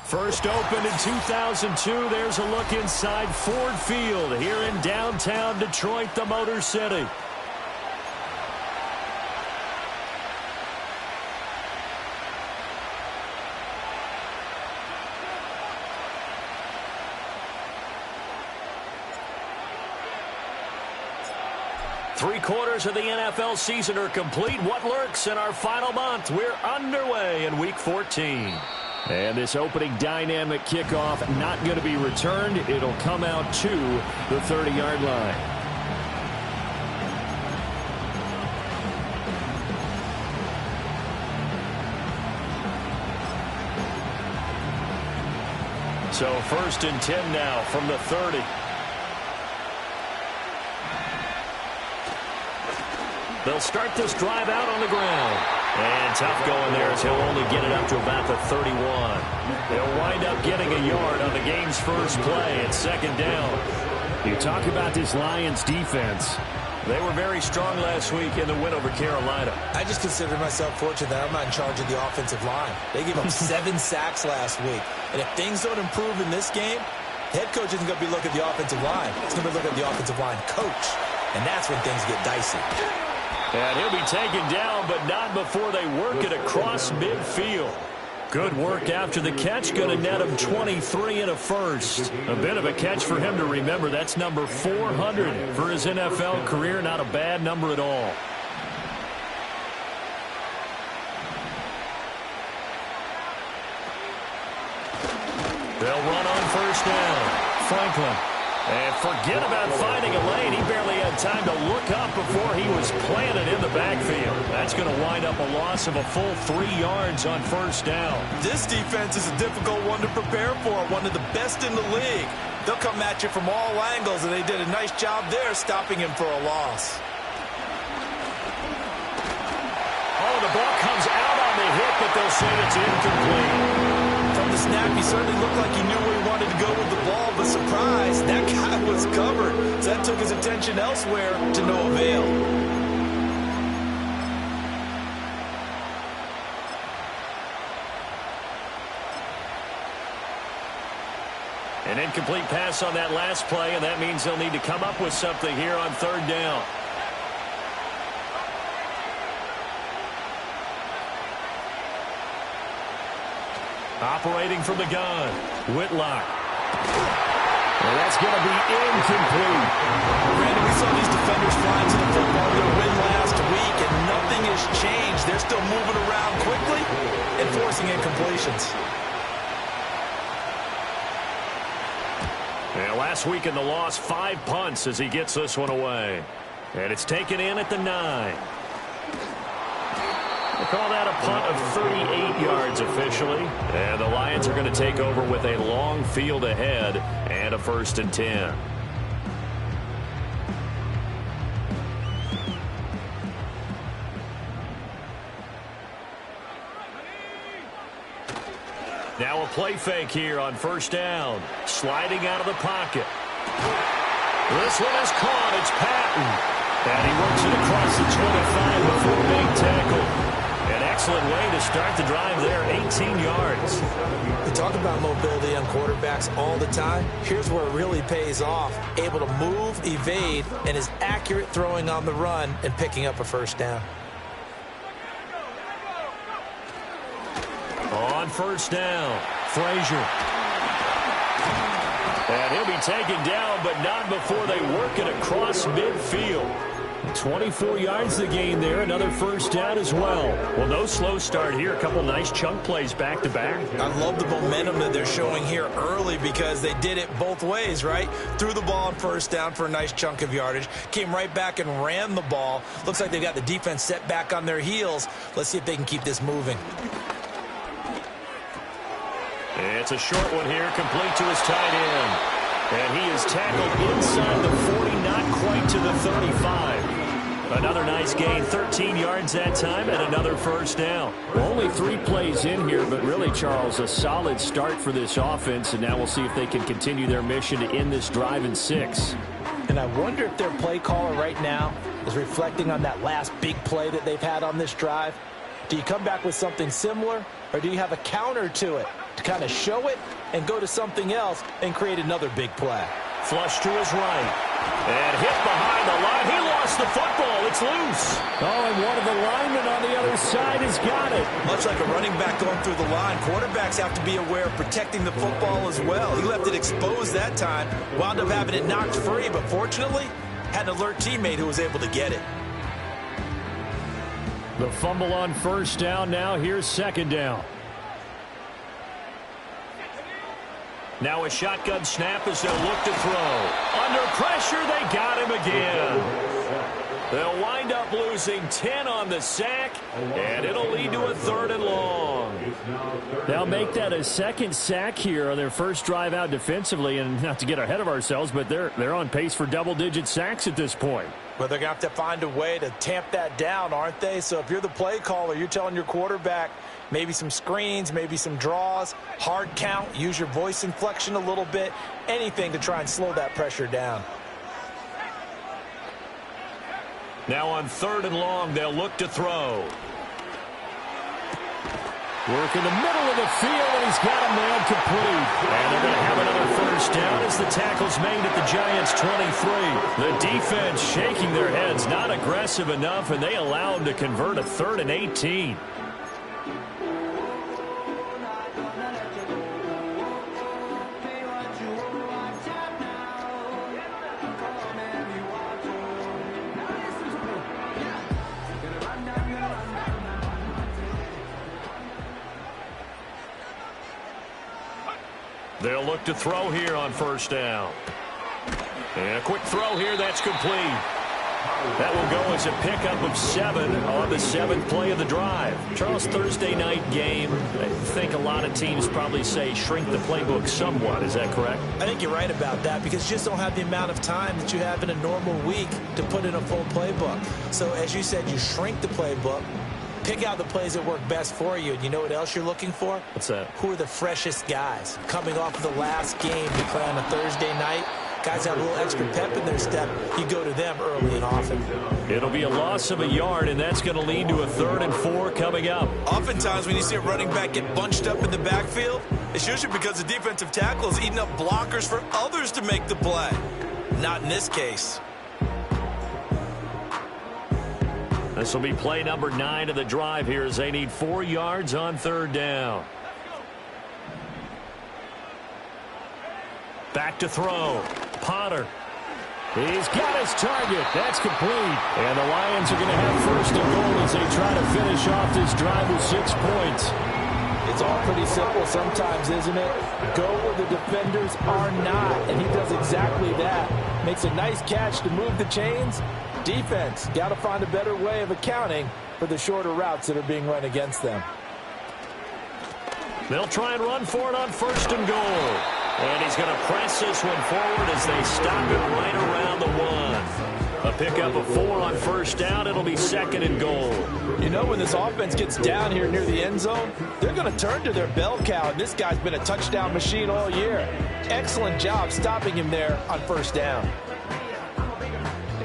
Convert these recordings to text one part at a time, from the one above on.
First opened in 2002, there's a look inside Ford Field here in downtown Detroit, the Motor City. Three-quarters of the NFL season are complete. What lurks in our final month? We're underway in Week 14. And this opening dynamic kickoff not going to be returned. It'll come out to the 30-yard line. So 1st and 10 now from the 30. They'll start this drive out on the ground. And tough going there as he'll only get it up to about the 31. They'll wind up getting a yard on the game's first play at 2nd down. You talk about this Lions defense. They were very strong last week in the win over Carolina. I just consider myself fortunate that I'm not in charge of the offensive line. They gave up 7 sacks last week. And if things don't improve in this game, the head coach isn't going to be looking at the offensive line. He's going to be looking at the offensive line coach. And that's when things get dicey. And he'll be taken down, but not before they work it across midfield. Good work after the catch. Going to net him 23 and a first. A bit of a catch for him to remember. That's number 400 for his NFL career. Not a bad number at all. They'll run on 1st down. Franklin. And forget about finding a lane. He barely had time to look up before he was planted in the backfield. That's going to wind up a loss of a full 3 yards on 1st down. This defense is a difficult one to prepare for, one of the best in the league. They'll come at you from all angles, and they did a nice job there stopping him for a loss. Oh, the ball comes out on the hit, but they'll say it's incomplete. From the snap, he certainly looked like he knew where he wanted to go with the ball, but surprise, that guy was covered. So that took his attention elsewhere to no avail. An incomplete pass on that last play, and that means they'll need to come up with something here on 3rd down. Operating from the gun, Whitlock. And that's going to be incomplete. Brandon, we saw these defenders flying to the football their win last week, and nothing has changed. They're still moving around quickly and forcing incompletions. And last week in the loss, 5 punts as he gets this one away. And it's taken in at the 9. They call that a punt of 38 yards officially. And the Lions are going to take over with a long field ahead and a 1st and 10. Now a play fake here on 1st down. Sliding out of the pocket. This one is caught. It's Patton. And he works it across the 25 before being tackled. An excellent way to start the drive there, 18 yards. We talk about mobility on quarterbacks all the time. Here's where it really pays off. Able to move, evade, and is accurate throwing on the run and picking up a 1st down. On 1st down, Frazier. And he'll be taken down, but not before they work it across midfield. 24 yards the gain there, another 1st down as well. Well, no slow start here. A couple nice chunk plays back-to-back. I love the momentum that they're showing here early because they did it both ways, right? Threw the ball on 1st down for a nice chunk of yardage. Came right back and ran the ball. Looks like they've got the defense set back on their heels. Let's see if they can keep this moving. It's a short one here, complete to his tight end. And he is tackled inside the 40, not quite to the 35. Another nice gain, 13 yards that time, and another 1st down. Only 3 plays in here, but really, Charles, a solid start for this offense, and now we'll see if they can continue their mission to end this drive in 6. And I wonder if their play caller right now is reflecting on that last big play that they've had on this drive. Do you come back with something similar, or do you have a counter to it? to kind of show it and go to something else and create another big play. Flush to his right. And hit behind the line. He lost the football. It's loose. Oh, and one of the linemen on the other side has got it. Much like a running back going through the line, quarterbacks have to be aware of protecting the football as well. He left it exposed that time, wound up having it knocked free, but fortunately, had an alert teammate who was able to get it. The fumble on first down. Now here's second down. Now a shotgun snap as they'll look to throw. Under pressure, they got him again. They'll wind up losing 10 on the sack, and it'll lead to a 3rd and long. They'll make that a second sack here on their first drive out defensively, and not to get ahead of ourselves, but they're on pace for double-digit sacks at this point. But they're going to have to find a way to tamp that down, aren't they? So if you're the play caller, you're telling your quarterback maybe some screens, maybe some draws, hard count, use your voice inflection a little bit, anything to try and slow that pressure down. Now on 3rd and long, they'll look to throw. Work in the middle of the field, and he's got a man complete. And they're going to have another first down as the tackle's made at the Giants' 23. The defense shaking their heads, not aggressive enough, and they allow them to convert a 3rd and 18. They'll look to throw here on first down. And a quick throw here, that's complete. That will go as a pickup of 7 on the 7th play of the drive. Charles, Thursday night game, I think a lot of teams probably say shrink the playbook somewhat. Is that correct? I think you're right about that because you just don't have the amount of time that you have in a normal week to put in a full playbook. So as you said, you shrink the playbook. Pick out the plays that work best for you. And you know what else you're looking for? What's that? Who are the freshest guys? Coming off of the last game to play on a Thursday night, guys have a little extra pep in their step. You go to them early and often. It'll be a loss of a yard, and that's going to lead to a 3rd and 4 coming up. Oftentimes when you see a running back get bunched up in the backfield, it's usually because the defensive tackle is eating up blockers for others to make the play. Not in this case. This will be play number 9 of the drive here as they need 4 yards on 3rd down. Back to throw. Potter. He's got his target. That's complete. And the Lions are going to have 1st and goal as they try to finish off this drive with 6 points. It's all pretty simple sometimes, isn't it? Go where the defenders are not, and he does exactly that. Makes a nice catch to move the chains. Defense, got to find a better way of accounting for the shorter routes that are being run against them. They'll try and run for it on 1st and goal. And he's going to press this one forward as they stop it right around the 1. A pickup of 4 on 1st down. It'll be 2nd and goal. You know, when this offense gets down here near the end zone, they're going to turn to their bell cow, and this guy's been a touchdown machine all year. Excellent job stopping him there on 1st down.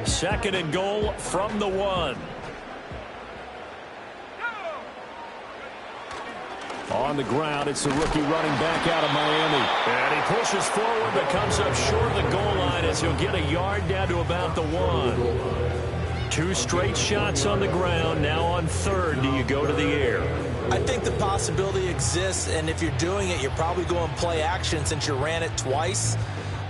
2nd and goal from the 1. On the ground, it's the rookie running back out of Miami. And he pushes forward but comes up short of the goal line as he'll get a yard down to about the 1. 2 straight shots on the ground. Now on 3rd, do you go to the air? I think the possibility exists, and if you're doing it, you're probably going play action since you ran it twice.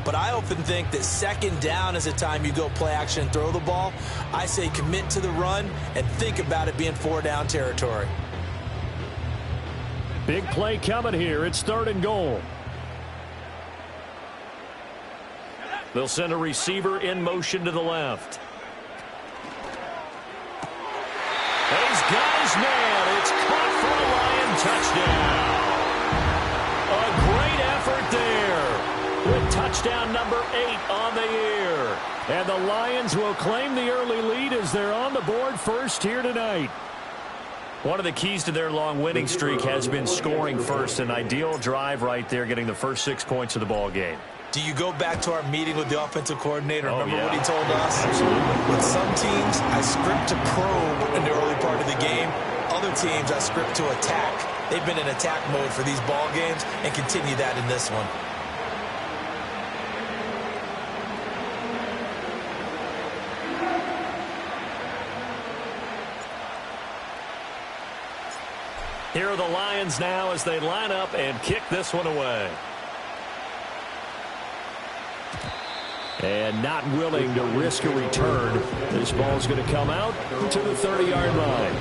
But I often think that 2nd down is the time you go play action and throw the ball. I say commit to the run and think about it being 4 down territory. Big play coming here. It's 3rd and goal. They'll send a receiver in motion to the left. He's got his man. It's caught for a Lion touchdown. A great effort there. With touchdown number 8 on the year. And the Lions will claim the early lead as they're on the board first here tonight. One of the keys to their long winning streak has been scoring first. An ideal drive right there, getting the first 6 points of the ball game. Do you go back to our meeting with the offensive coordinator? Remember what he told us? Absolutely. With some teams, I script to probe in the early part of the game. Other teams, I script to attack They've been in attack mode for these ball games and continue that in this one. Here are the Lions now as they line up and kick this one away. And not willing to risk a return. This ball's going to come out to the 30-yard line.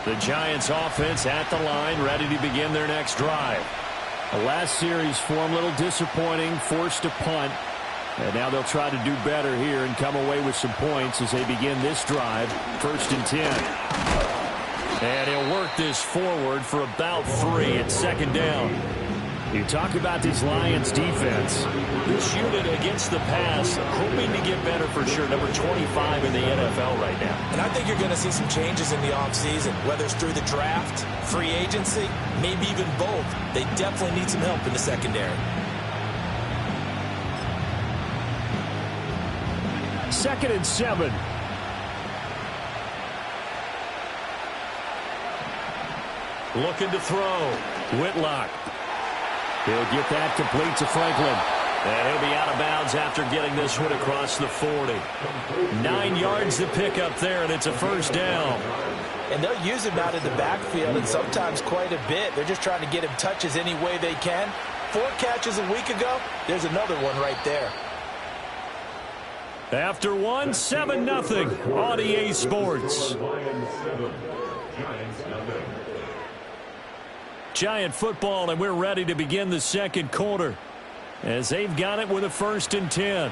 The Giants offense at the line, ready to begin their next drive. The last series for them, a little disappointing, forced to punt. And now they'll try to do better here and come away with some points as they begin this drive. 1st and 10. And he'll work this forward for about 3 at 2nd down. You talk about this Lions defense. This unit against the pass, hoping to get better for sure. Number 25 in the NFL right now. And I think you're going to see some changes in the offseason, whether it's through the draft, free agency, maybe even both. They definitely need some help in the secondary. 2nd and 7. Looking to throw. Whitlock. He'll get that complete to Franklin. And he'll be out of bounds after getting this one across the 40. 9 yards to pick up there, and it's a 1st down. And they'll use him out in the backfield, and sometimes quite a bit. They're just trying to get him touches any way they can. 4 catches a week ago. There's another one right there. After one, 7-0 on EA Sports. Giant football, and we're ready to begin the 2nd quarter as they've got it with a 1st and 10.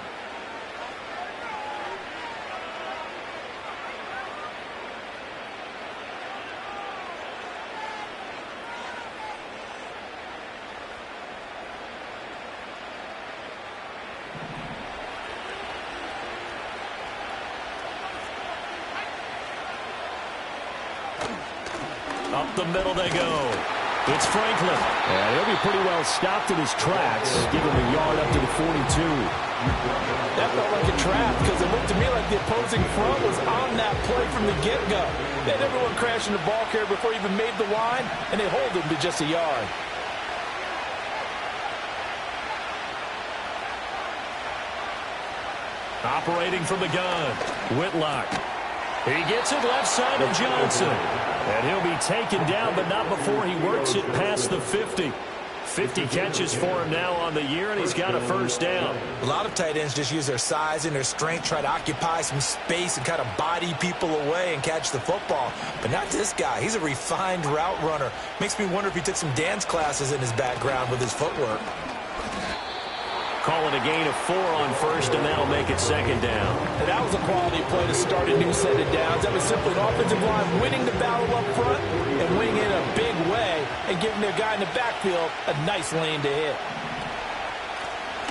Up the middle they go. It's Franklin. And he'll be pretty well stopped in his tracks. Give him a yard up to the 42. That felt like a trap because it looked to me like the opposing front was on that play from the get-go. They had everyone crashing the ball carrier before he even made the line, and they hold him to just a yard. Operating from the gun, Whitlock. He gets it left side of Johnson. And he'll be taken down, but not before he works it past the 50. 50 catches for him now on the year, and he's got a 1st down. A lot of tight ends just use their size and their strength, try to occupy some space and kind of body people away and catch the football. But not this guy. He's a refined route runner. Makes me wonder if he took some dance classes in his background with his footwork. Calling a gain of 4 on 1st, and that'll make it 2nd down. And that was a quality play to start a new set of downs. That was simply an offensive line winning the battle up front and winning in a big way and giving their guy in the backfield a nice lane to hit.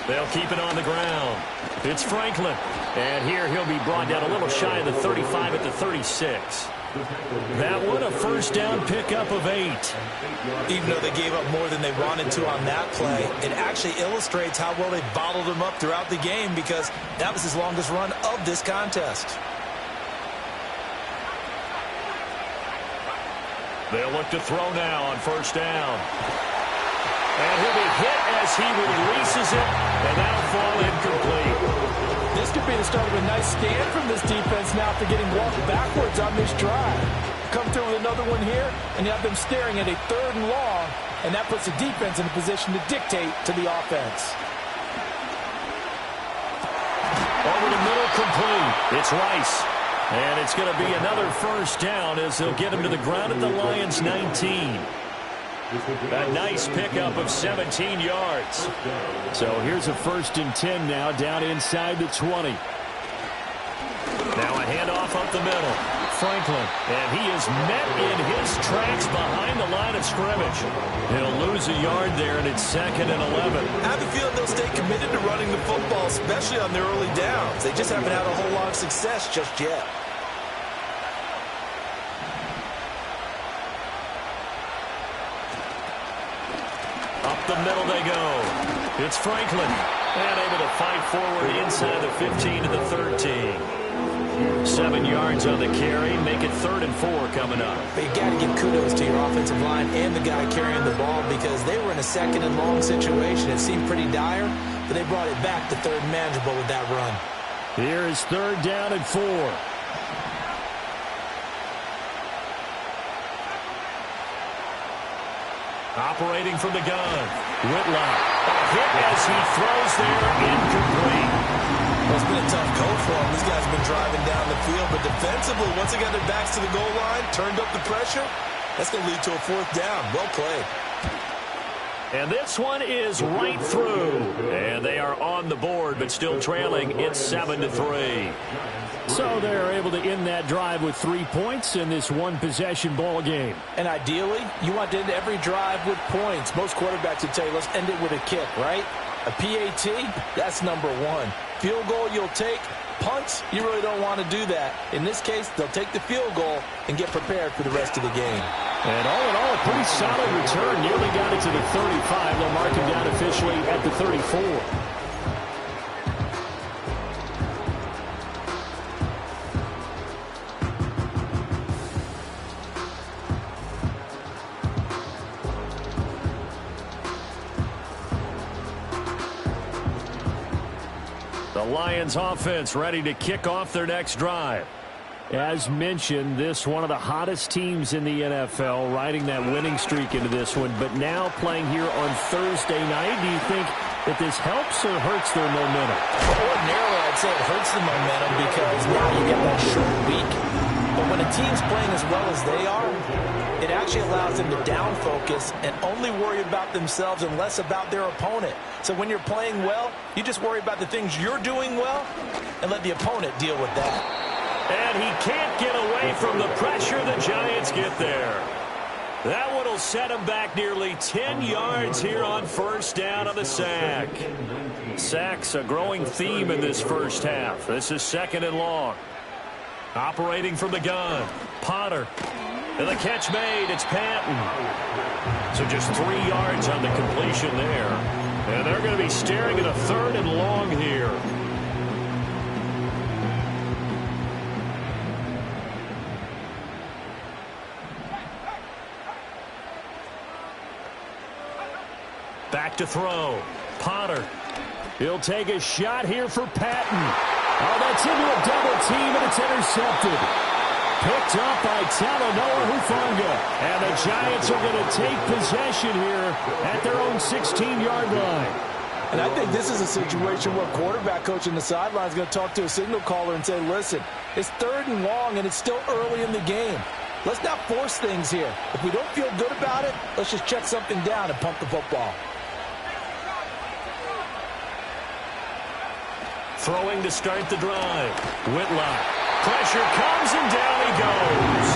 They'll keep it on the ground. It's Franklin. And here he'll be brought down a little shy of the 35 at the 36. That one, a 1st down pickup of 8. Even though they gave up more than they wanted to on that play, it actually illustrates how well they bottled him up throughout the game because that was his longest run of this contest. They'll look to throw now on 1st down. And he'll be hit as he releases it, and that'll fall incomplete. This could be the start of a nice stand from this defense now after getting walked backwards on this drive. Come through with another one here, and you have them staring at a 3rd and long, and that puts the defense in a position to dictate to the offense. Over the middle, complete. It's Rice. And it's going to be another 1st down as they'll get him to the ground at the Lions' 19. A nice pickup of 17 yards. So here's a 1st and 10 now down inside the 20. Now a handoff up the middle. Franklin, and he is met in his tracks behind the line of scrimmage. He'll lose a yard there, and it's 2nd and 11. I have a feeling they'll stay committed to running the football, especially on their early downs. They just haven't had a whole lot of success just yet. Up the middle they go. It's Franklin. And able to fight forward inside the 15 to the 13. 7 yards on the carry. Make it 3rd and 4 coming up. But you got to give kudos to your offensive line and the guy carrying the ball because they were in a 2nd and long situation. It seemed pretty dire, but they brought it back to 3rd and manageable with that run. Here is 3rd down and 4. Operating from the gun. Whitlock. A hit as he throws there. Incomplete. Well, it's been a tough go for him. These guys have been driving down the field, but defensively, once they got their backs to the goal line, turned up the pressure, that's going to lead to a 4th down. Well played. And this one is right through. And they are on the board, but still trailing. It's 7-3. So they're able to end that drive with 3 points in this one-possession ball game. And ideally, you want to end every drive with points. Most quarterbacks would tell you, let's end it with a kick, right? A PAT, that's number 1. Field goal you'll take. Punts, you really don't want to do that. In this case, they'll take the field goal and get prepared for the rest of the game. And all in all, a pretty solid return. Nearly got it to the 35. They'll mark him down officially at the 34. The Lions offense ready to kick off their next drive. As mentioned, this one of the hottest teams in the NFL, riding that winning streak into this one, but now playing here on Thursday night. Do you think that this helps or hurts their momentum? Ordinarily, I'd say it hurts the momentum because now you get that short week. But when a team's playing as well as they are, it actually allows them to down focus and only worry about themselves and less about their opponent. So when you're playing well, you just worry about the things you're doing well and let the opponent deal with that. And he can't get away from the pressure. The Giants get there. That one will set him back nearly 10 yards here on 1st down on the sack. Sacks a growing theme in this first half. This is 2nd and long. Operating from the gun. Potter. And the catch made. It's Patton. So just 3 yards on the completion there. And they're going to be staring at a 3rd and long here. Back to throw. Potter. He'll take a shot here for Patton. Oh, that's into a double team, and it's intercepted. Picked up by Talanoa Hufanga. And the Giants are going to take possession here at their own 16-yard line. And I think this is a situation where quarterback coach in the sideline is going to talk to a signal caller and say, listen, it's 3rd and long, and it's still early in the game. Let's not force things here. If we don't feel good about it, let's just check something down and pump the football. Throwing to start the drive. Whitlock. Pressure comes and down he goes.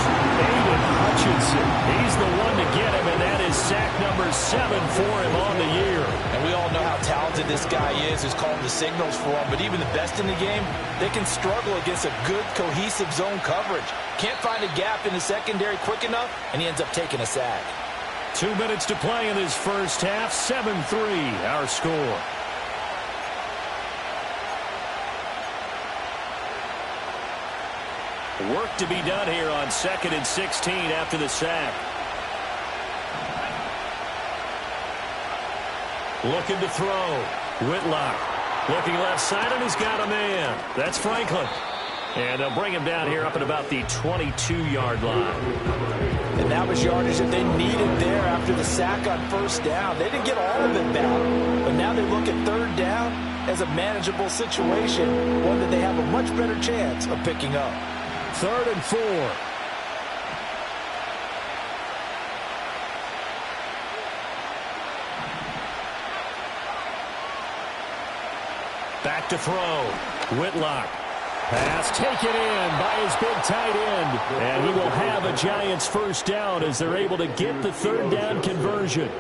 Aiden Hutchinson. He's the one to get him, and that is sack number 7 for him on the year. And we all know how talented this guy is who's calling the signals for him. But even the best in the game, they can struggle against a good, cohesive zone coverage. Can't find a gap in the secondary quick enough, and he ends up taking a sack. 2 minutes to play in this first half. 7-3 our score. Work to be done here on 2nd and 16 after the sack. Looking to throw. Whitlock. Looking left side, and he's got a man. That's Franklin. And they'll bring him down here up at about the 22-yard line. And that was yardage that they needed there after the sack on 1st down. They didn't get all of it back. But now they look at 3rd down as a manageable situation, one that they have a much better chance of picking up. 3rd and 4. Back to throw. Whitlock. Pass taken in by his big tight end. And he will have a Giants 1st down as they're able to get the 3rd down conversion.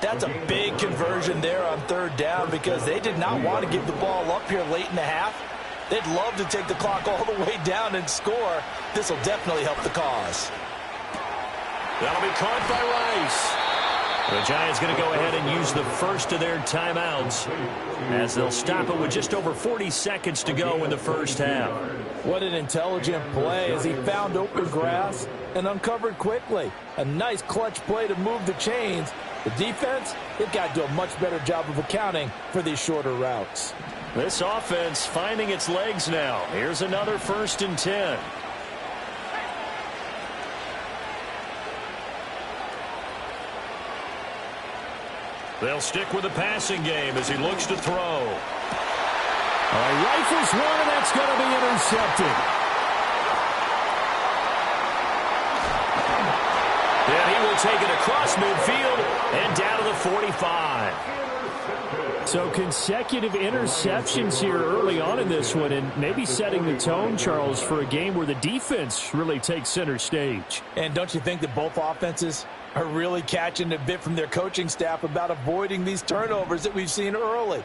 That's a big conversion there on 3rd down because they did not want to give the ball up here late in the half. They'd love to take the clock all the way down and score. This will definitely help the cause. That'll be caught by Rice. The Giants going to go ahead and use the first of their timeouts as they'll stop it with just over 40 seconds to go in the first half. What an intelligent play as he found open grass and uncovered quickly. A nice clutch play to move the chains. The defense, they've got to do a much better job of accounting for these shorter routes. This offense finding its legs now. Here's another 1st and 10. They'll stick with the passing game as he looks to throw. Rifles one, and that's going to be intercepted. And he will take it across midfield and down to the 45. So consecutive interceptions here early on in this one, and maybe setting the tone, Charles, for a game where the defense really takes center stage. And don't you think that both offenses are really catching a bit from their coaching staff about avoiding these turnovers that we've seen early?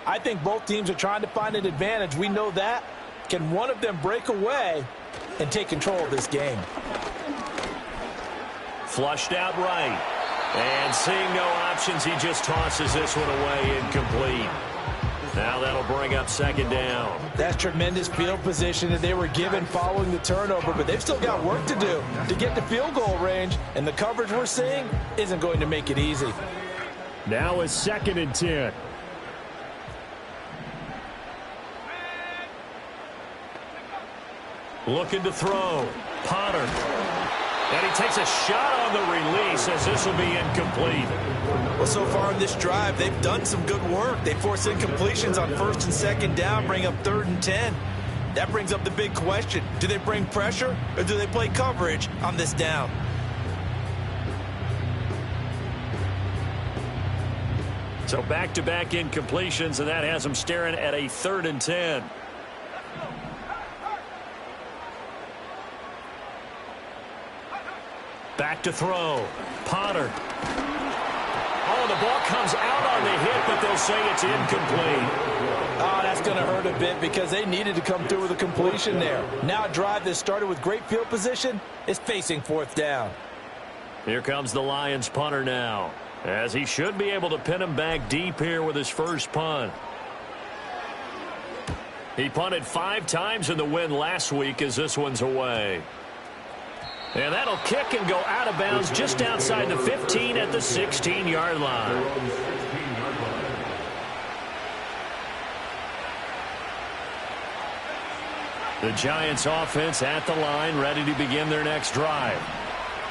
I think both teams are trying to find an advantage. We know that. Can one of them break away and take control of this game? Flushed out right. And seeing no options, he just tosses this one away incomplete. Now that'll bring up 2nd down. That's tremendous field position that they were given following the turnover, but they've still got work to do to get to field goal range, and the coverage we're seeing isn't going to make it easy. Now a 2nd and 10. Looking to throw. Potter. And he takes a shot on the release as this will be incomplete. Well, so far in this drive, they've done some good work. They force incompletions on 1st and 2nd down, bring up 3rd and 10. That brings up the big question. Do they bring pressure or do they play coverage on this down? So back-to-back incompletions, and that has them staring at a 3rd and 10. Back to throw. Potter. Oh, the ball comes out on the hit, but they'll say it's incomplete. Oh, that's going to hurt a bit because they needed to come through with a completion there. Now a drive that started with great field position is facing 4th down. Here comes the Lions punter now, as he should be able to pin him back deep here with his first punt. He punted 5 times in the win last week as this one's away. And that'll kick and go out of bounds just outside the 15 at the 16-yard line. The Giants offense at the line, ready to begin their next drive.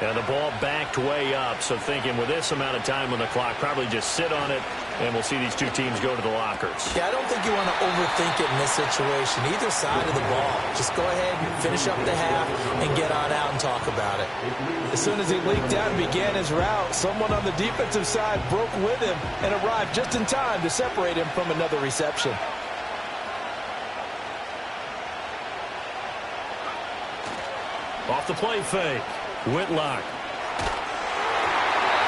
And the ball backed way up, so thinking with this amount of time on the clock, probably just sit on it, and we'll see these two teams go to the lockers. Yeah, I don't think you want to overthink it in this situation. Either side of the ball. Just go ahead and finish up the half and get on out and talk about it. As soon as he leaked out and began his route, someone on the defensive side broke with him and arrived just in time to separate him from another reception. Off the play fake. Whitlock.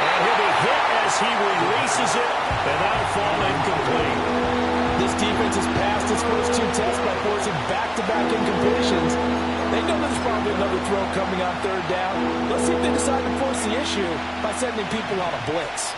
And he'll be hit as he releases it, and that'll fall incomplete. This defense has passed its first 2 tests by forcing back-to-back incompletions. They know there's probably another throw coming on 3rd down. Let's see if they decide to force the issue by sending people on a blitz.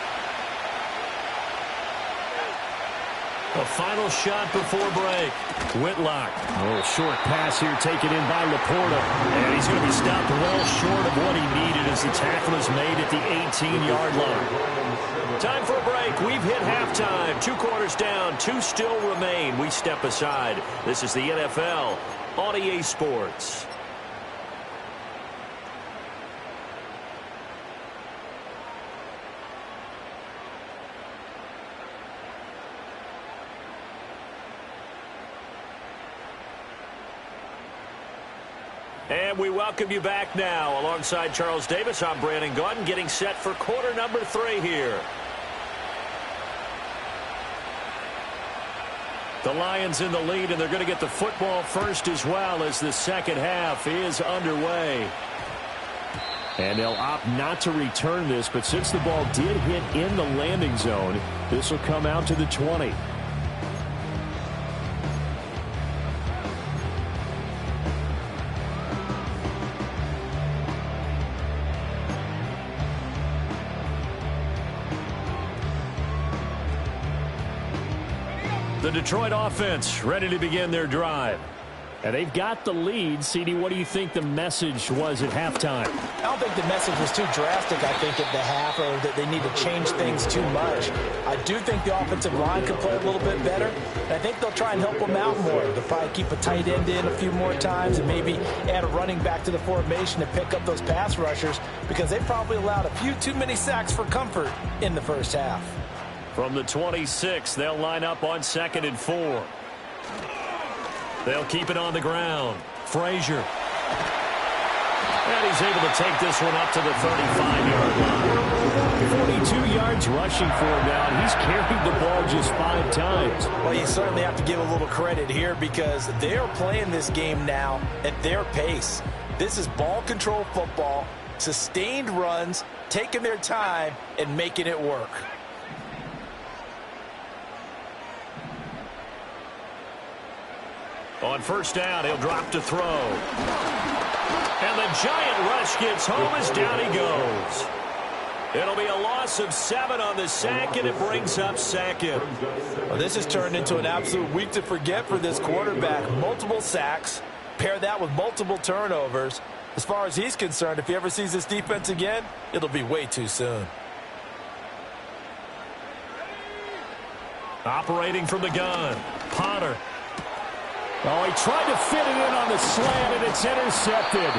A final shot before break. Whitlock. A little short pass here taken in by Laporta. And he's going to be stopped well short of what he needed as the tackle is made at the 18-yard line. Time for a break. We've hit halftime. 2 quarters down. 2 still remain. We step aside. This is the NFL on EA Sports. And we welcome you back now. Alongside Charles Davis, I'm Brandon Gaudin, getting set for quarter number 3 here. The Lions in the lead, and they're going to get the football first as well as the second half is underway. And they'll opt not to return this, but since the ball did hit in the landing zone, this will come out to the 20. The Detroit offense ready to begin their drive. And they've got the lead. CD, what do you think the message was at halftime? I don't think the message was too drastic, I think, at the half, or that they need to change things too much. I do think the offensive line could play a little bit better, and I think they'll try and help them out more. They'll probably keep a tight end in a few more times and maybe add a running back to the formation to pick up those pass rushers, because they probably allowed a few too many sacks for comfort in the first half. From the 26, they'll line up on 2nd and 4. They'll keep it on the ground. Frazier. And he's able to take this one up to the 35-yard line. 42 yards rushing for him now. He's carried the ball just 5 times. Well, you certainly have to give a little credit here because they're playing this game now at their pace. This is ball control football, sustained runs, taking their time, and making it work. On first down, he'll drop to throw. And the giant rush gets home as down he goes. It'll be a loss of 7 on the sack, and it brings up 2nd. Well, this has turned into an absolute week to forget for this quarterback. Multiple sacks, pair that with multiple turnovers. As far as he's concerned, if he ever sees this defense again, it'll be way too soon. Operating from the gun, Potter. Oh, he tried to fit it in on the slant, and it's intercepted.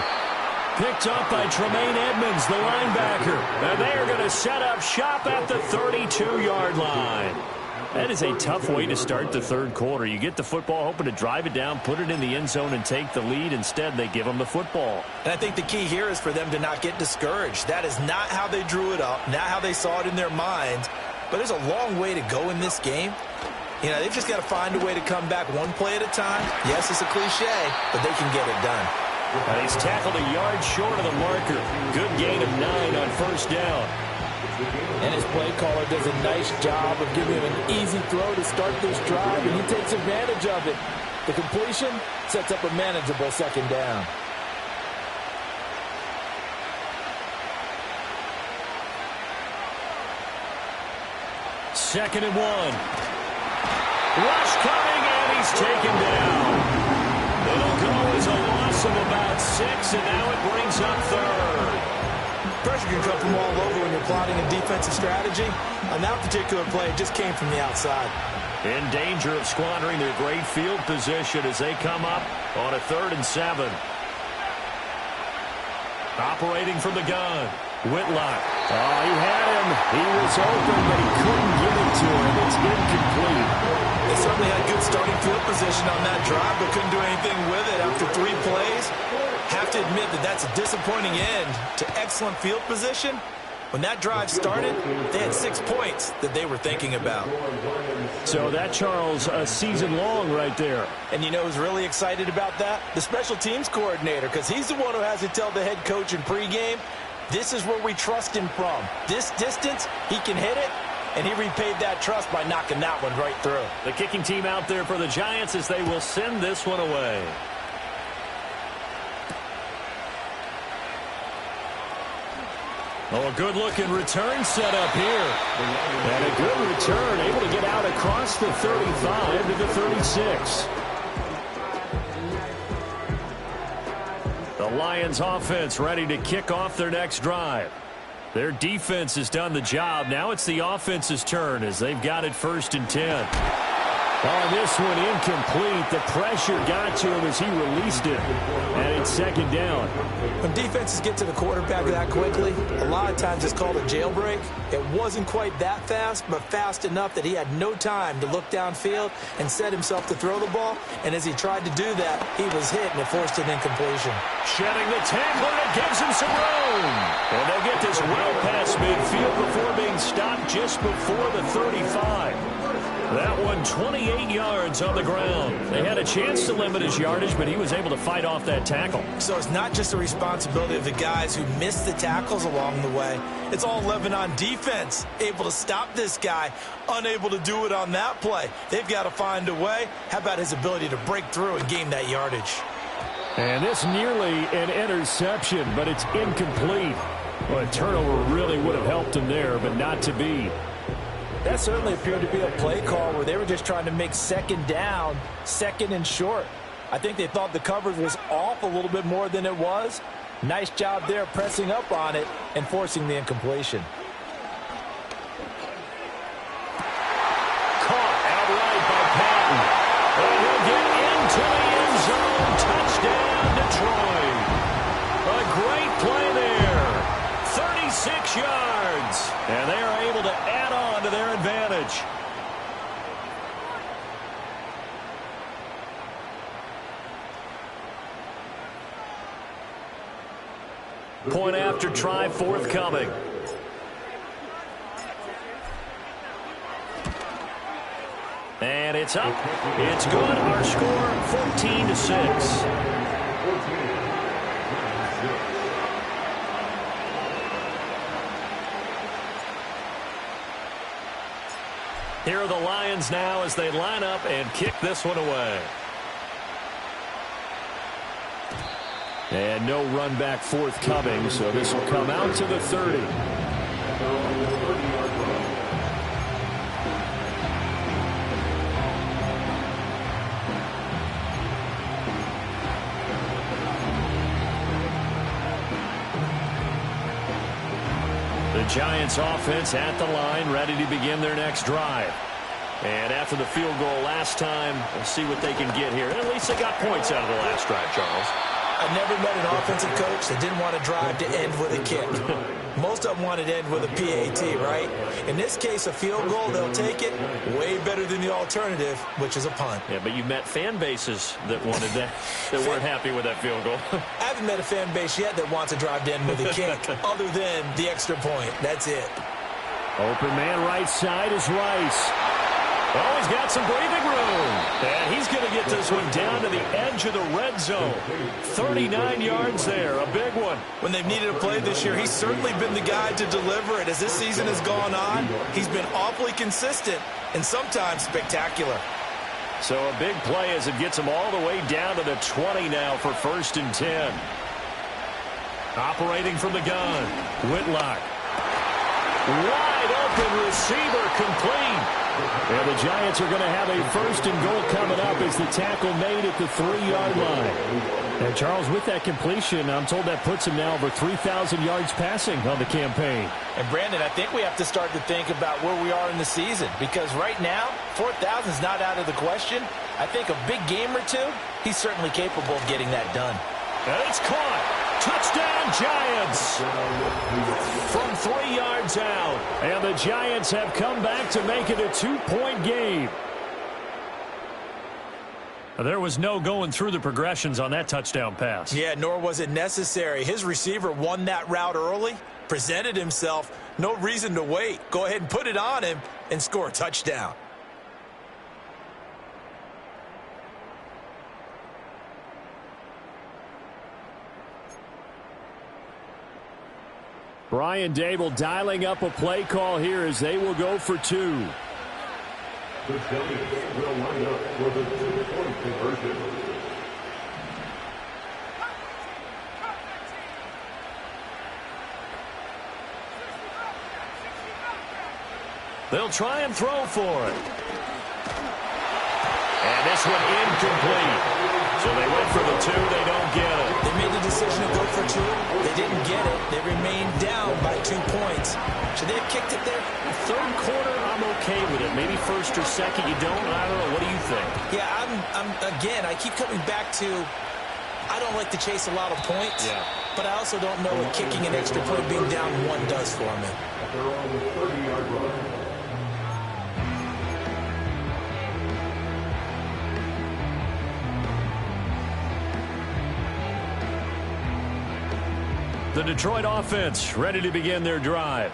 Picked up by Tremaine Edmonds, the linebacker. And they are going to set up shop at the 32-yard line. That is a tough way to start the third quarter. You get the football, hoping to drive it down, put it in the end zone, and take the lead. Instead, they give them the football. And I think the key here is for them to not get discouraged. That is not how they drew it up, not how they saw it in their minds. But there's a long way to go in this game. You know, they've just got to find a way to come back one play at a time. Yes, it's a cliche, but they can get it done. And he's tackled a yard short of the marker. Good gain of 9 on first down. And his play caller does a nice job of giving him an easy throw to start this drive, and he takes advantage of it. The completion sets up a manageable 2nd down. Second and 1. Rush coming, and he's taken down. It'll go as a loss of about 6, and now it brings up 3rd. Pressure can come from all over when you're plotting a defensive strategy. On that particular play, it just came from the outside. In danger of squandering their great field position as they come up on a 3rd and 7. Operating from the gun, Whitlock. Oh, he had him. He was open, but he couldn't get it to him. It's incomplete. They certainly had good starting field position on that drive, but couldn't do anything with it after 3 plays. Have to admit that that's a disappointing end to excellent field position. When that drive started, they had 6 points that they were thinking about. So that, Charles, a season long right there. And you know who's really excited about that? The special teams coordinator, because he's the one who has to tell the head coach in pregame, this is where we trust him from. This distance, he can hit it, and he repaid that trust by knocking that one right through. The kicking team out there for the Giants as they will send this one away. Oh, a good-looking return set up here. And a good return, able to get out across the 35 to the 36. The Lions offense ready to kick off their next drive. Their defense has done the job. Now it's the offense's turn as they've got it 1st and 10. Oh, this one incomplete. The pressure got to him as he released it. And it's 2nd down. When defenses get to the quarterback that quickly, a lot of times it's called a jailbreak. It wasn't quite that fast, but fast enough that he had no time to look downfield and set himself to throw the ball. And as he tried to do that, he was hit and it forced an incompletion. Shedding the tackle, and it gives him some room. And they'll get this well past midfield before being stopped just before the 35. That one 28 yards on the ground. They had a chance to limit his yardage, but he was able to fight off that tackle. So it's not just the responsibility of the guys who missed the tackles along the way. It's all 11 on defense, able to stop this guy, unable to do it on that play. They've got to find a way. How about his ability to break through and gain that yardage? And this nearly an interception, but it's incomplete. Well, a turnover really would have helped him there, but not to be. That certainly appeared to be a play call where they were just trying to make second down, second and short. I think they thought the coverage was off a little bit more than it was. Nice job there pressing up on it and forcing the incompletion. Caught outright by Patton. And he'll get into the end zone. Touchdown, Detroit. A great play there. 36 yards. And they are able to add on to their advantage. Point after try forthcoming. And it's up. It's good. Our score 14-6. Here are the Lions now as they line up and kick this one away. And no run back forthcoming, so this will come out to the 30. The Giants offense at the line, ready to begin their next drive. And after the field goal last time, we'll see what they can get here. At least they got points out of the last drive, Charles. I never met an offensive coach that didn't want to drive to end with a kick. Most of them wanted to end with a PAT, right? In this case, a field goal, they'll take it. Way better than the alternative, which is a punt. Yeah, but you've met fan bases that wanted that, that weren't happy with that field goal. I haven't met a fan base yet that wants to drive to end with a kick, other than the extra point. That's it. Open man right side is Rice. Oh, he's got some breathing room. And he's going to get this one down to the edge of the red zone. 39 yards there, a big one. When they've needed a play this year, he's certainly been the guy to deliver it. As this season has gone on, he's been awfully consistent and sometimes spectacular. So a big play as it gets him all the way down to the 20 now for 1st and 10. Operating from the gun, Whitlock. Wide open receiver complete. And the Giants are going to have a 1st and goal coming up as the tackle made at the 3-yard line. And Charles, with that completion, I'm told that puts him now over 3,000 yards passing on the campaign. And Brandon, I think we have to start to think about where we are in the season, because right now, 4,000 is not out of the question. I think a big game or two, he's certainly capable of getting that done. And it's caught. Touchdown, Giants. From 3 yards out. And the Giants have come back to make it a 2-point game. There was no going through the progressions on that touchdown pass. Yeah, nor was it necessary. His receiver won that route early, presented himself, no reason to wait. Go ahead and put it on him and score a touchdown. Brian Dable dialing up a play call here as they will go for 2. The Giants will line up for the 2-point conversion. They'll try and throw for it. And this one incomplete. So they went for the 2. They don't get it. They made the decision to go for 2. They didn't get it. They remained down by 2 points. Should they have kicked it there? Third quarter, I'm okay with it. Maybe first or second, you don't. I don't know. What do you think? Yeah, again, I keep coming back to, I don't like to chase a lot of points. Yeah. But I also don't know what kicking an extra point being down 1 does for me. They're on the 30-yard line. The Detroit offense ready to begin their drive.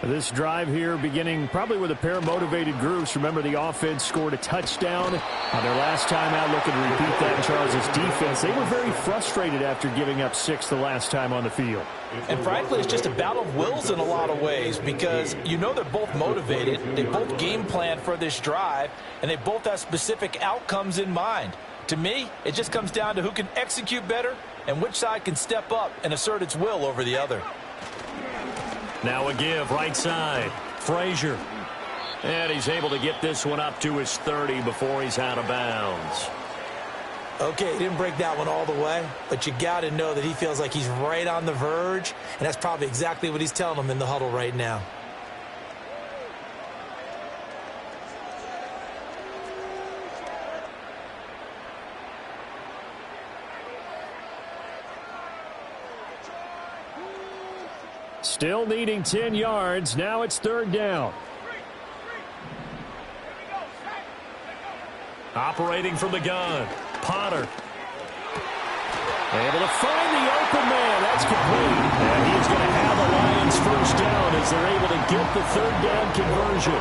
This drive here beginning probably with a pair of motivated groups. Remember, the offense scored a touchdown on their last time out. Looking to repeat that in Charles' defense. They were very frustrated after giving up 6 the last time on the field. And frankly, it's just a battle of wills in a lot of ways, because you know they're both motivated. They both game plan for this drive, and they both have specific outcomes in mind. To me, it just comes down to who can execute better and which side can step up and assert its will over the other. Now a give, right side. Frazier. And he's able to get this one up to his 30 before he's out of bounds. Okay, he didn't break that one all the way, but you got to know that he feels like he's right on the verge, and that's probably exactly what he's telling them in the huddle right now. Still needing 10 yards. Now it's third down. Operating from the gun, Potter. Able to find the open man. That's complete. And he's going to have the Lions first down as they're able to get the third down conversion.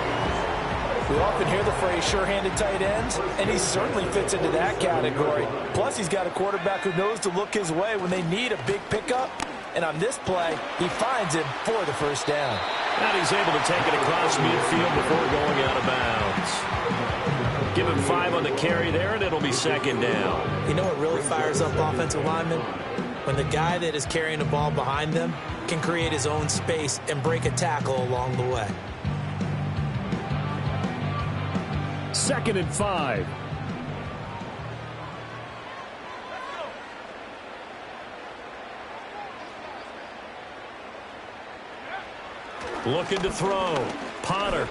We often hear the phrase sure-handed tight ends, and he certainly fits into that category. Plus, he's got a quarterback who knows to look his way when they need a big pickup. And on this play, he finds him for the first down. And he's able to take it across midfield before going out of bounds. Give him 5 on the carry there, and it'll be second down. You know what really fires up offensive linemen? When the guy that is carrying the ball behind them can create his own space and break a tackle along the way. 2nd and 5. Looking to throw. Potter.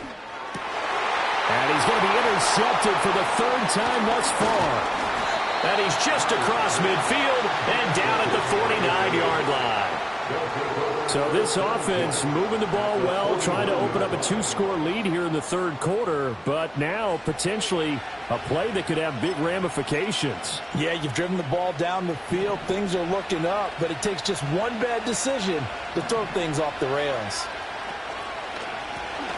And he's going to be intercepted for the third time thus far. And he's just across midfield and down at the 49-yard line. So this offense moving the ball well, trying to open up a 2-score lead here in the third quarter, but now potentially a play that could have big ramifications. Yeah, you've driven the ball down the field. Things are looking up, but it takes just one bad decision to throw things off the rails.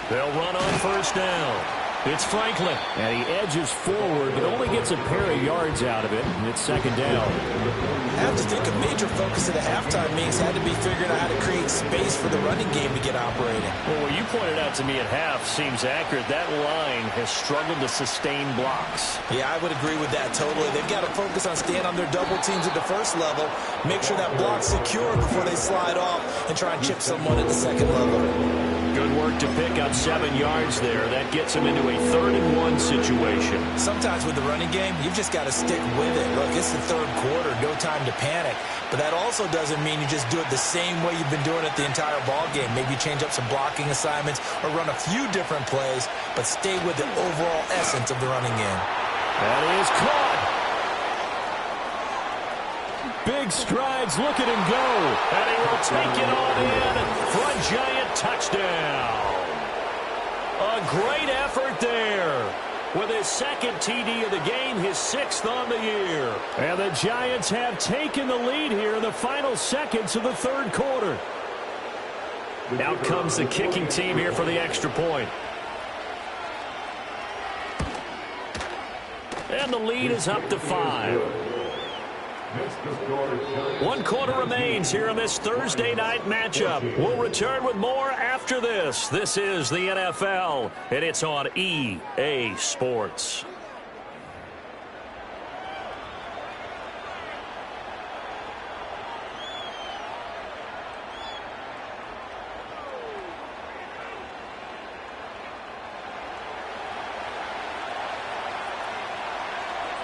They'll run on first down. It's Franklin. And he edges forward, but only gets a pair of yards out of it, and it's second down. I have to think a major focus of the halftime meetings had to be figuring out how to create space for the running game to get operating. Well, what you pointed out to me at half seems accurate. That line has struggled to sustain blocks. Yeah, I would agree with that totally. They've got to focus on staying on their double teams at the first level, make sure that block's secure before they slide off and try and chip someone at the second level. Good work to pick up 7 yards there. That gets him into a 3rd-and-1 situation. Sometimes with the running game, you've just got to stick with it. Look, it's the third quarter, no time to panic. But that also doesn't mean you just do it the same way you've been doing it the entire ball game. Maybe change up some blocking assignments or run a few different plays, but stay with the overall essence of the running game. That is caught. Big strides, look at him go. And he will take it on in for a giant touchdown. A great effort there. With his 2nd TD of the game, his 6th on the year. And the Giants have taken the lead here in the final seconds of the third quarter. Out comes the kicking team here for the extra point. And the lead is up to 5. 1 quarter remains here in this Thursday night matchup. We'll return with more after this. This is the NFL, and it's on EA Sports.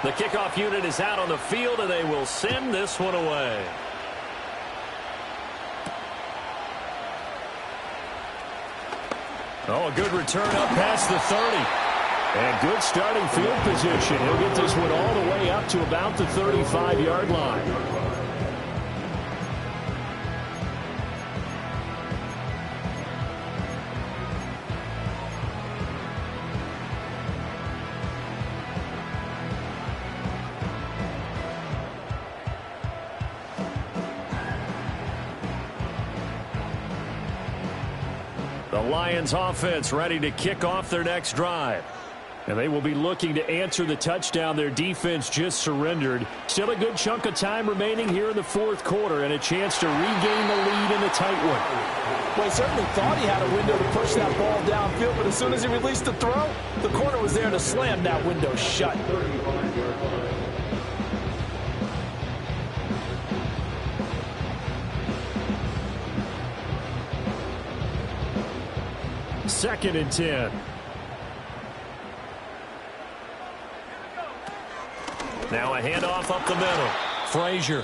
The kickoff unit is out on the field, and they will send this one away. Oh, a good return up past the 30. And good starting field position. He'll get this one all the way up to about the 35-yard line. The Lions offense ready to kick off their next drive. And they will be looking to answer the touchdown their defense just surrendered. Still a good chunk of time remaining here in the fourth quarter and a chance to regain the lead in a tight one. Well, he certainly thought he had a window to push that ball downfield, but as soon as he released the throw, the corner was there to slam that window shut. Second and 10. Now a handoff up the middle. Frazier.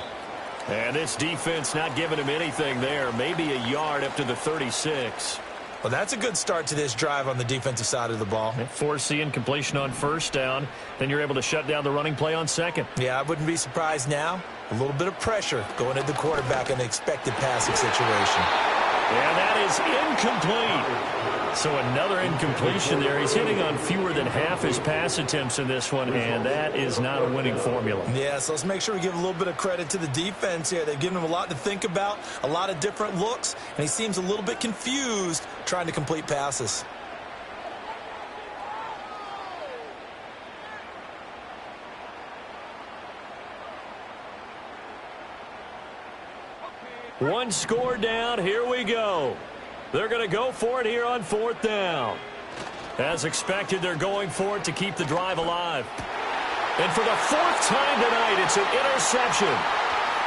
And this defense not giving him anything there. Maybe a yard up to the 36. Well, that's a good start to this drive on the defensive side of the ball. Force the incompletion on first down. Then you're able to shut down the running play on second. Yeah, I wouldn't be surprised now. A little bit of pressure going at the quarterback in the expected passing situation. And that is incomplete. So another incompletion there. He's hitting on fewer than half his pass attempts in this one, and that is not a winning formula. Yeah, so let's make sure we give a little bit of credit to the defense here. They've given him a lot to think about, a lot of different looks, and he seems a little bit confused trying to complete passes. One score down. Here we go. They're going to go for it here on fourth down. As expected, they're going for it to keep the drive alive. And for the fourth time tonight, it's an interception.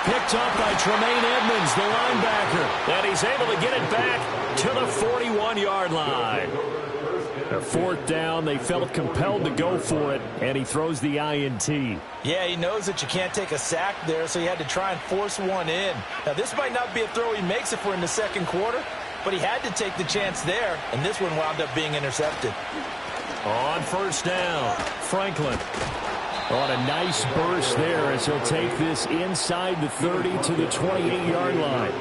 Picked up by Tremaine Edmonds, the linebacker. And he's able to get it back to the 41-yard line. A fourth down, they felt compelled to go for it, and he throws the INT. Yeah, he knows that you can't take a sack there, so he had to try and force one in. Now, this might not be a throw he makes if we're in the second quarter, but he had to take the chance there, and this one wound up being intercepted. On first down, Franklin. On a nice burst there as he'll take this inside the 30 to the 28-yard line.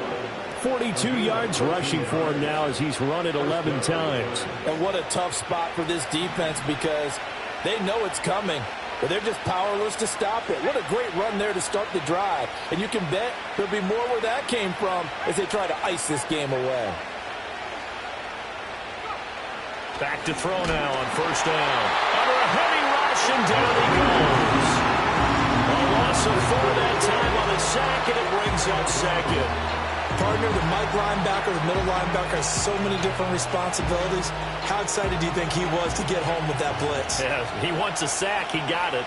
42 yards rushing for him now as he's run it 11 times. And what a tough spot for this defense because they know it's coming, but they're just powerless to stop it. What a great run there to start the drive. And you can bet there'll be more where that came from as they try to ice this game away. Back to throw now on first down. Under a heavy rush, and down he goes. A loss of 4 that time on the sack, and it brings up second. Partner, the Mike linebacker, the middle linebacker, has so many different responsibilities. How excited do you think he was to get home with that blitz? Yeah, he wants a sack. He got it.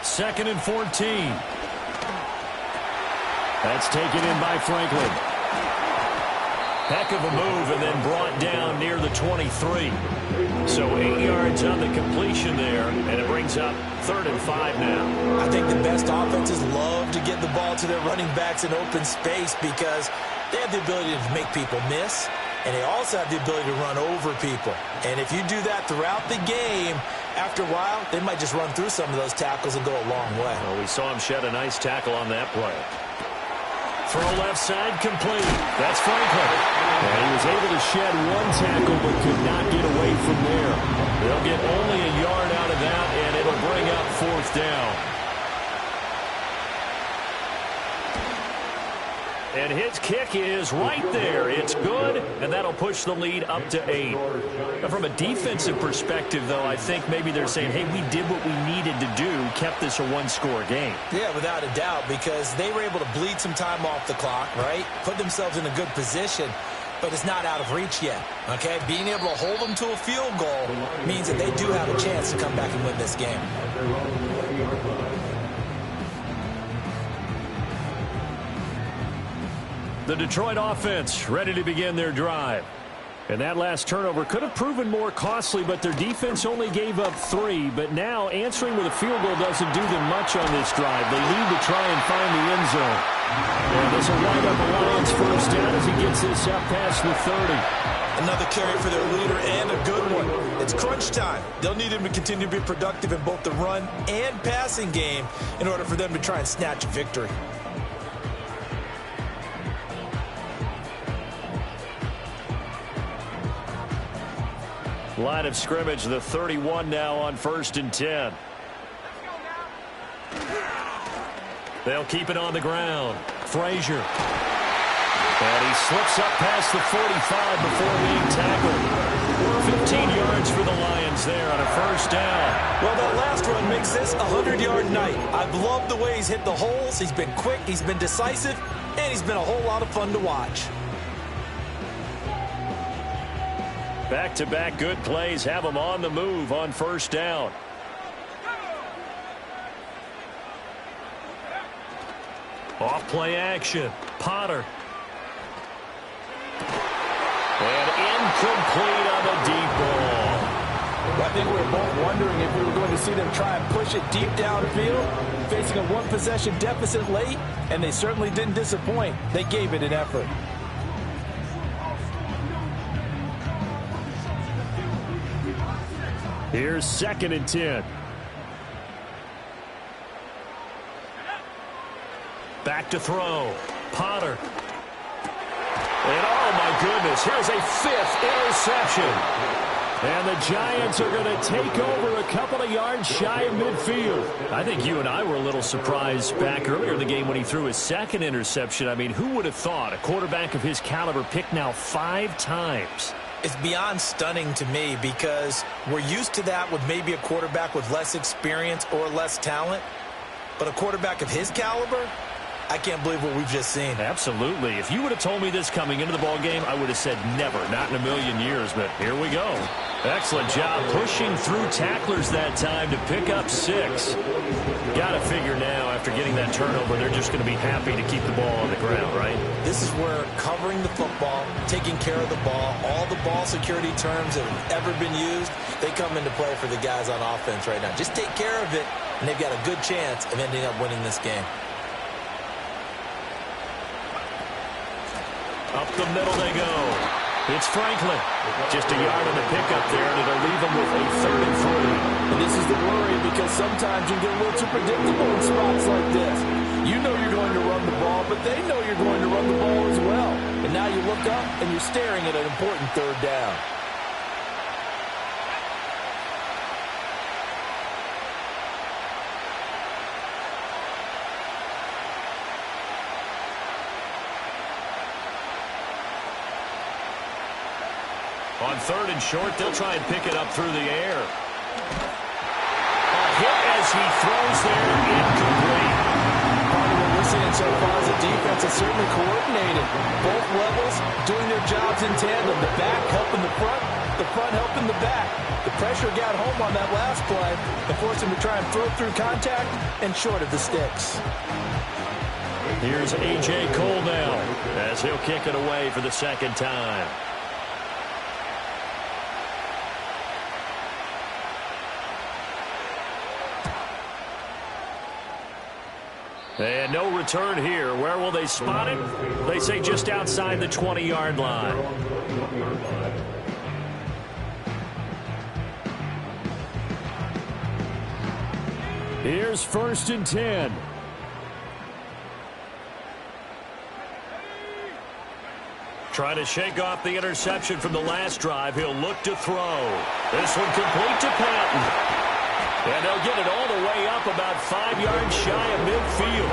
Second and 14. That's taken in by Franklin. Heck of a move and then brought down near the 23. So 8 yards on the completion there, and it brings up 3rd and 5 now. I think the best offenses love to get the ball to their running backs in open space because they have the ability to make people miss, and they also have the ability to run over people. And if you do that throughout the game, after a while, they might just run through some of those tackles and go a long way. Well, we saw him shed a nice tackle on that play. Throw left side complete. That's Franklin. And he was able to shed one tackle but could not get away from there. They'll get only a yard out of that, and it'll bring up 4th down. And his kick is right there. It's good, and that'll push the lead up to 8. Now, from a defensive perspective, though, I think maybe they're saying, hey, we did what we needed to do, kept this a one-score game. Yeah, without a doubt, because they were able to bleed some time off the clock, right? Put themselves in a good position, but it's not out of reach yet, okay? Being able to hold them to a field goal means that they do have a chance to come back and win this game. The Detroit offense ready to begin their drive. And that last turnover could have proven more costly, but their defense only gave up 3. But now answering with a field goal doesn't do them much on this drive. They need to try and find the end zone. And this will wind up a Lions first down as he gets this up past the 30. Another carry for their leader and a good one. It's crunch time. They'll need him to continue to be productive in both the run and passing game in order for them to try and snatch a victory. Line of scrimmage, the 31 now on 1st and 10. They'll keep it on the ground. Frazier. And he slips up past the 45 before being tackled. 15 yards for the Lions there on a first down. Well, that last run makes this a 100-yard night. I've loved the way he's hit the holes. He's been quick, he's been decisive, and he's been a whole lot of fun to watch. Back-to-back good plays have him on the move on first down. Off play action. Potter. And incomplete on the deep ball. I think we were both wondering if we were going to see them try and push it deep downfield, facing a one-possession deficit late, and they certainly didn't disappoint. They gave it an effort. Here's 2nd and 10. Back to throw. Potter. And oh my goodness, here's a 5th interception. And the Giants are going to take over a couple of yards shy of midfield. I think you and I were a little surprised back earlier in the game when he threw his 2nd interception. I mean, who would have thought a quarterback of his caliber picked now 5 times? It's beyond stunning to me because we're used to that with maybe a quarterback with less experience or less talent. But a quarterback of his caliber, I can't believe what we've just seen. Absolutely. If you would have told me this coming into the ball game, I would have said never, not in a million years, but here we go. Excellent job pushing through tacklers that time to pick up 6. Got to figure now, after getting that turnover, they're just going to be happy to keep the ball on the ground, right? This is where covering the football, taking care of the ball, all the ball security terms that have ever been used, they come into play for the guys on offense right now. Just take care of it, and they've got a good chance of ending up winning this game. Up the middle they go. It's Franklin. Just a yard on the pickup there, and it'll leave them with a 3rd and 3. And this is the worry because sometimes you get a little too predictable in spots like this. You know you're going to run the ball, but they know you're going to run the ball as well. And now you look up and you're staring at an important 3rd down. On 3rd and short, they'll try and pick it up through the air. A hit as he throws there, incomplete. Part of what we're seeing so far is the defense is certainly coordinated. Both levels doing their jobs in tandem. The back helping the front helping the back. The pressure got home on that last play and forced him to try and throw through contact and short of the sticks. Here's A.J. Cole now as he'll kick it away for the 2nd time. And no return here. Where will they spot it? They say just outside the 20-yard line. Here's 1st and 10. Trying to shake off the interception from the last drive. He'll look to throw. This one complete to Patton. And they'll get it all the way up about 5 yards shy of midfield.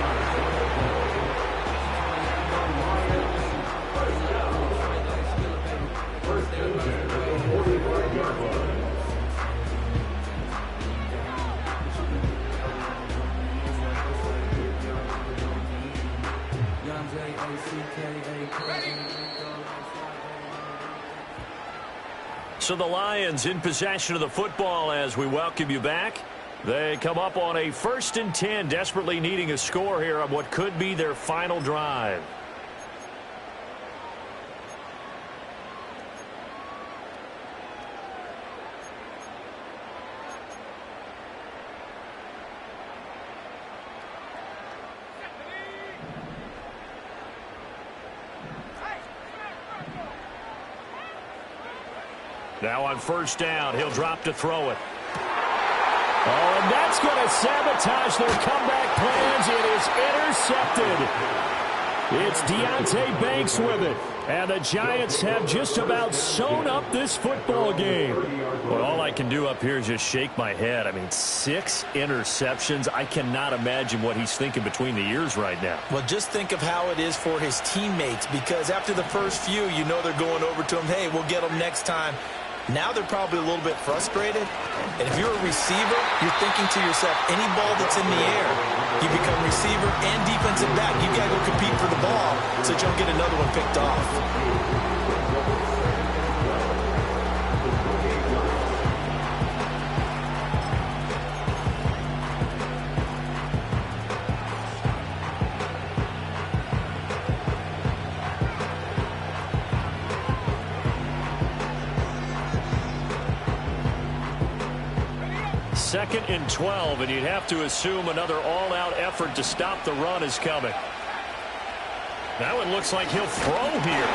So the Lions in possession of the football as we welcome you back. They come up on a 1st and 10, desperately needing a score here on what could be their final drive. Now on 1st down, he'll drop to throw it. Oh, and that's going to sabotage their comeback plans. It is intercepted. It's Deonte Banks with it. And the Giants have just about sewn up this football game. Well, all I can do up here is just shake my head. I mean, 6 interceptions. I cannot imagine what he's thinking between the ears right now. Well, just think of how it is for his teammates, because after the first few, you know they're going over to him, hey, we'll get them next time. Now they're probably a little bit frustrated. And if you're a receiver, you're thinking to yourself, any ball that's in the air, you become receiver and defensive back. You got to go compete for the ball so that you don't get another one picked off. 2nd and 12, and you'd have to assume another all-out effort to stop the run is coming. That one looks like he'll throw here.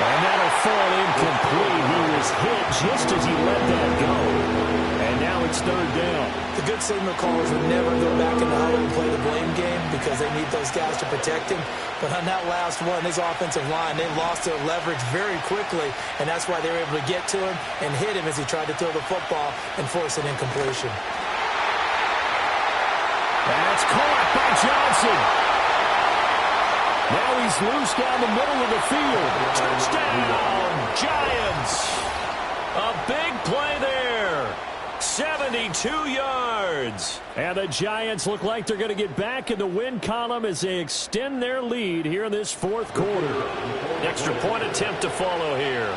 And that'll fall incomplete. He was hit just as he let that go. And now it's 3rd down. The good signal callers would never go back in the huddle and play the blame game because they need those guys to protect him. But on that last one, his offensive line, they lost their leverage very quickly, and that's why they were able to get to him and hit him as he tried to throw the football and force an incompletion. That's caught by Johnson. Now he's loose down the middle of the field. Touchdown, Giants. A big play there. 72 yards. And the Giants look like they're going to get back in the win column as they extend their lead here in this 4th quarter. Extra point attempt to follow here.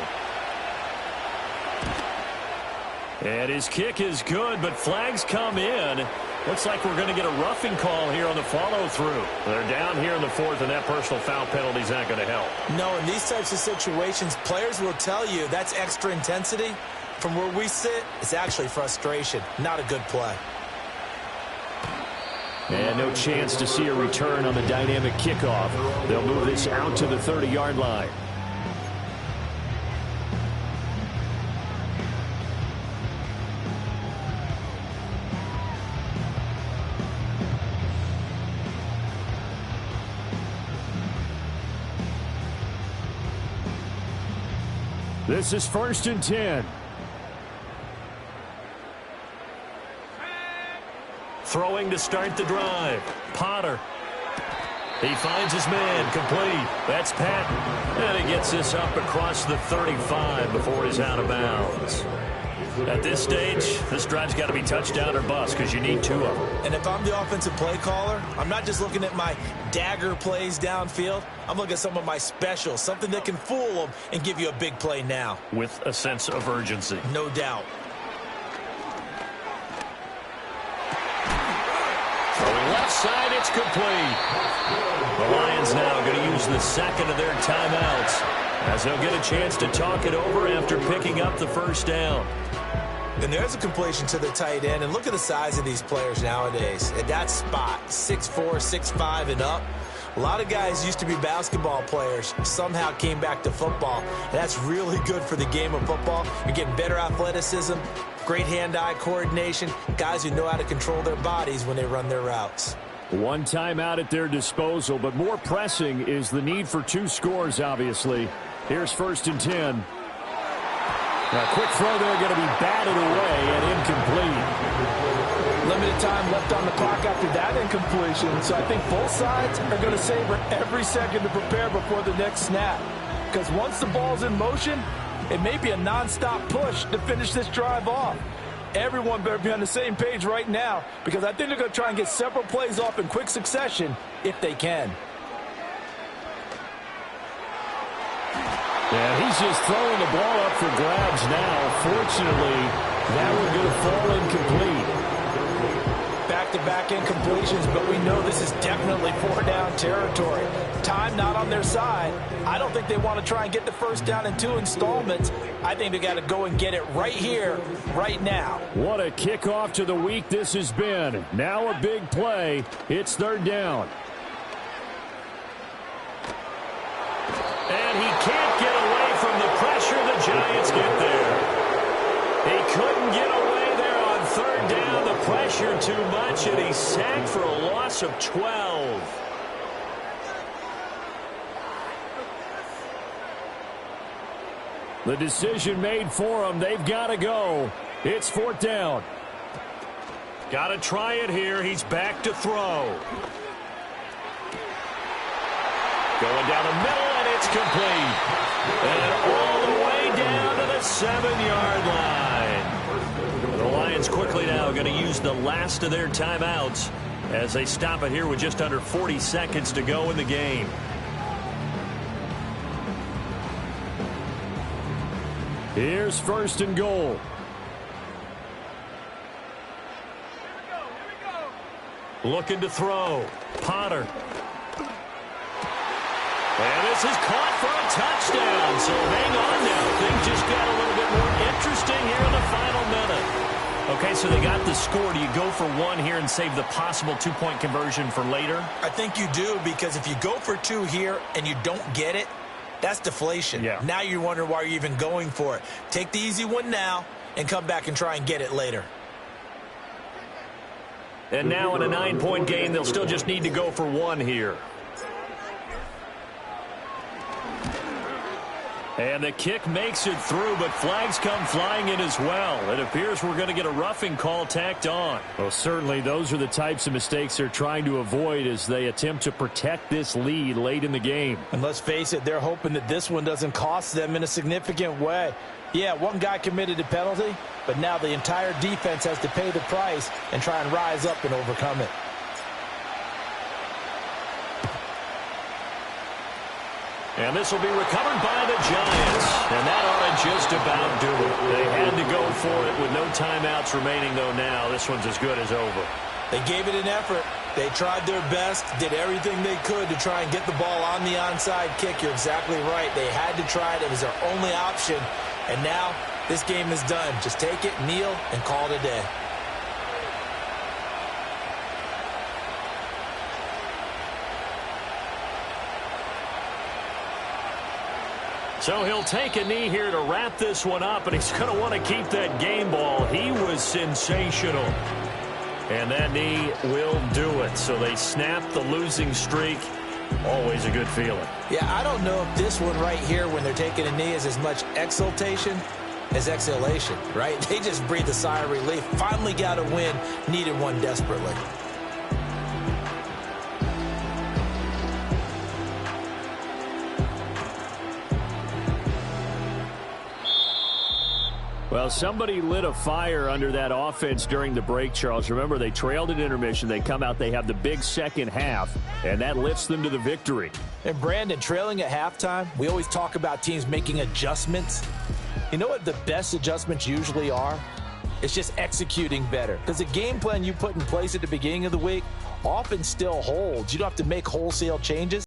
And his kick is good, but flags come in. Looks like we're going to get a roughing call here on the follow-through. They're down here in the 4th, and that personal foul penalty is not going to help. No, in these types of situations, players will tell you that's extra intensity. From where we sit, it's actually frustration. Not a good play. And no chance to see a return on the dynamic kickoff. They'll move this out to the 30-yard line. This is 1st and 10. Throwing to start the drive. Potter. He finds his man. Complete. That's Patton. And he gets this up across the 35 before he's out of bounds. At this stage, this drive's got to be touchdown or bust because you need 2 of them. And if I'm the offensive play caller, I'm not just looking at my dagger plays downfield. I'm looking at some of my specials, something that can fool them and give you a big play now. With a sense of urgency. No doubt. Throwing left side, it's complete. The Lions now going to use the 2nd of their timeouts as they'll get a chance to talk it over after picking up the 1st down. And there's a completion to the tight end. And look at the size of these players nowadays. At that spot, 6'4", 6'5", and up. A lot of guys used to be basketball players, somehow came back to football. And that's really good for the game of football. You're getting better athleticism, great hand-eye coordination, guys who know how to control their bodies when they run their routes. One timeout at their disposal, but more pressing is the need for 2 scores, obviously. Here's 1st and 10. A quick throw there, going to be batted away and incomplete. Limited time left on the clock after that incompletion, so I think both sides are going to savor every second to prepare before the next snap. Because once the ball's in motion, it may be a non-stop push to finish this drive off. Everyone better be on the same page right now because I think they're going to try and get several plays off in quick succession if they can. Yeah, he's just throwing the ball up for grabs now. Fortunately, that one going to fall incomplete. Back-to-back incompletions, but we know this is definitely 4-down territory. Time not on their side. I don't think they want to try and get the 1st down in 2 installments. I think they got to go and get it right here, right now. What a kickoff to the week this has been. Now a big play. It's 3rd down. And he can't get away from the pressure. The Giants get there. He couldn't get away there on 3rd down. The pressure too much, and he's sacked for a loss of 12. The decision made for them. They've got to go. It's 4th down. Got to try it here. He's back to throw. Going down the middle, and it's complete. And all the way down to the 7-yard line. The Lions quickly now going to use the last of their timeouts as they stop it here with just under 40 seconds to go in the game. Here's 1st and goal. Looking to throw. Potter. And this is caught for a touchdown. So hang on now. Things just got a little bit more interesting here in the final minute. Okay, so they got the score. Do you go for one here and save the possible two-point conversion for later? I think you do, because if you go for two here and you don't get it, that's deflation. Yeah. Now you wonder why you're even going for it. Take the easy one now and come back and try and get it later. And now in a 9-point game, they'll still just need to go for one here. And the kick makes it through, but flags come flying in as well. It appears we're going to get a roughing call tacked on. Well, certainly those are the types of mistakes they're trying to avoid as they attempt to protect this lead late in the game. And let's face it, they're hoping that this one doesn't cost them in a significant way. Yeah, one guy committed a penalty, but now the entire defense has to pay the price and try and rise up and overcome it. And this will be recovered by the Giants. And that ought to just about do it. They had to go for it with no timeouts remaining, though, now. This one's as good as over. They gave it an effort. They tried their best, did everything they could to try and get the ball on the onside kick. You're exactly right. They had to try it. It was their only option. And now this game is done. Just take it, kneel, and call it a day. So he'll take a knee here to wrap this one up, and he's going to want to keep that game ball. He was sensational. And that knee will do it. So they snap the losing streak. Always a good feeling. Yeah, I don't know if this one right here, when they're taking a knee, is as much exultation as exhalation, right? They just breathe a sigh of relief. Finally got a win, needed one desperately. Well, somebody lit a fire under that offense during the break, Charles. Remember, they trailed at intermission. They come out, they have the big second half, and that lifts them to the victory. And Brandon, trailing at halftime, we always talk about teams making adjustments. You know what the best adjustments usually are? It's just executing better. Because the game plan you put in place at the beginning of the week often still holds. You don't have to make wholesale changes.